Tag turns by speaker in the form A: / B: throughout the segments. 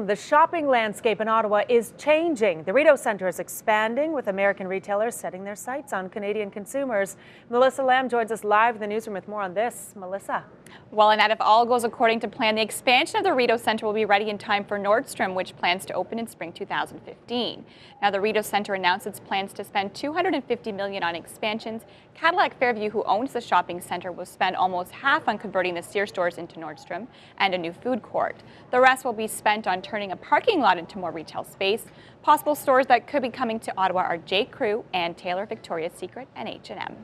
A: The shopping landscape in Ottawa is changing. The Rideau Centre is expanding, with American retailers setting their sights on Canadian consumers. Melissa Lamb joins us live in the newsroom with more on this. Melissa.
B: Well, Annette, if all goes according to plan, the expansion of the Rideau Centre will be ready in time for Nordstrom, which plans to open in spring 2015. Now, the Rideau Centre announced its plans to spend $250 million on expansions. Cadillac Fairview, who owns the shopping centre, will spend almost half on converting the Sears stores into Nordstrom and a new food court. The rest will be spent on turning a parking lot into more retail space. Possible stores that could be coming to Ottawa are J. Crew and Taylor, Victoria's Secret, and H&M.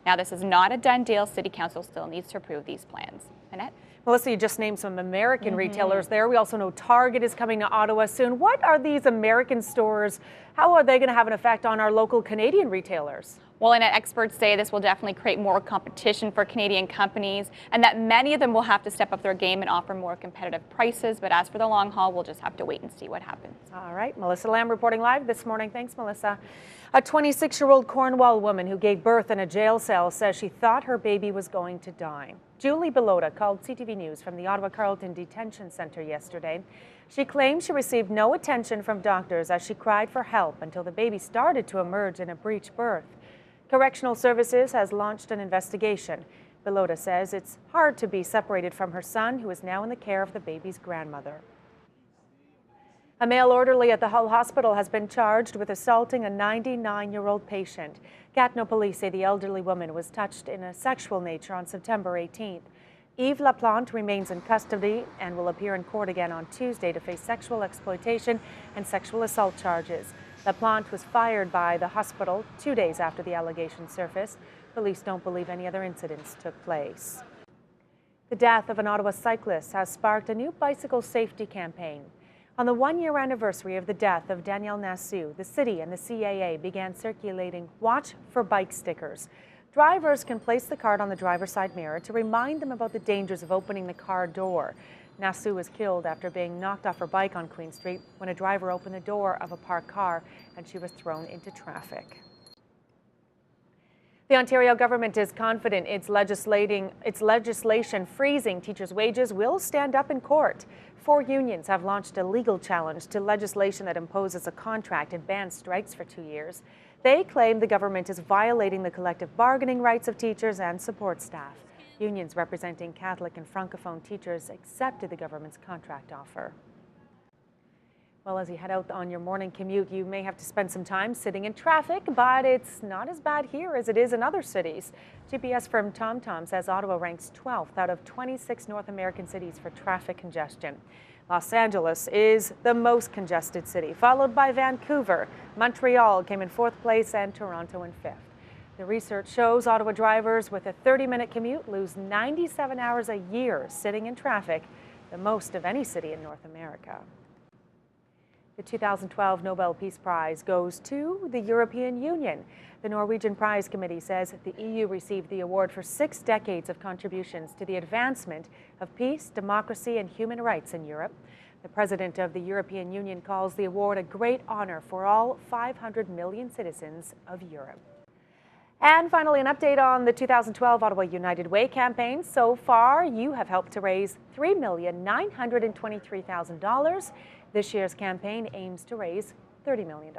B: Now, this is not a done deal. City Council still needs to approve these plans. Annette?
A: Melissa, you just named some American retailers there. We also know Target is coming to Ottawa soon. What are these American stores? How are they going to have an effect on our local Canadian retailers?
B: Well, Annette, experts say this will definitely create more competition for Canadian companies and that many of them will have to step up their game and offer more competitive prices. But as for the long haul, we'll just have to wait and see what happens.
A: All right. Melissa Lamb reporting live this morning. Thanks, Melissa. A 26-year-old Cornwall woman who gave birth in a jail cell says she thought her baby was going to die. Julie Belota called CTV News from the Ottawa Carleton Detention Centre yesterday. She claimed she received no attention from doctors as she cried for help until the baby started to emerge in a breech birth. Correctional Services has launched an investigation. Belota says it's hard to be separated from her son, who is now in the care of the baby's grandmother. A male orderly at the Hull Hospital has been charged with assaulting a 99-year-old patient. Gatineau police say the elderly woman was touched in a sexual nature on September 18th. Yves Laplante remains in custody and will appear in court again on Tuesday to face sexual exploitation and sexual assault charges. Laplante was fired by the hospital 2 days after the allegations surfaced. Police don't believe any other incidents took place. The death of an Ottawa cyclist has sparked a new bicycle safety campaign. On the one-year anniversary of the death of Danielle Nassau, the city and the CAA began circulating "Watch for Bike" stickers. Drivers can place the card on the driver's side mirror to remind them about the dangers of opening the car door. Nassau was killed after being knocked off her bike on Queen Street when a driver opened the door of a parked car and she was thrown into traffic. The Ontario government is confident its legislation freezing teachers' wages will stand up in court. 4 unions have launched a legal challenge to legislation that imposes a contract and bans strikes for 2 years. They claim the government is violating the collective bargaining rights of teachers and support staff. Unions representing Catholic and Francophone teachers accepted the government's contract offer. Well, as you head out on your morning commute, you may have to spend some time sitting in traffic, but it's not as bad here as it is in other cities. GPS firm TomTom says Ottawa ranks 12th out of 26 North American cities for traffic congestion. Los Angeles is the most congested city, followed by Vancouver. Montreal came in 4th place and Toronto in 5th. The research shows Ottawa drivers with a 30-minute commute lose 97 hours a year sitting in traffic, the most of any city in North America. The 2012 Nobel Peace Prize goes to the European Union. The Norwegian Prize Committee says the EU received the award for 6 decades of contributions to the advancement of peace, democracy, and human rights in Europe. The president of the European Union calls the award a great honor for all 500 million citizens of Europe. And finally, an update on the 2012 Ottawa United Way campaign. So far, you have helped to raise $3,923,000. This year's campaign aims to raise $30 million.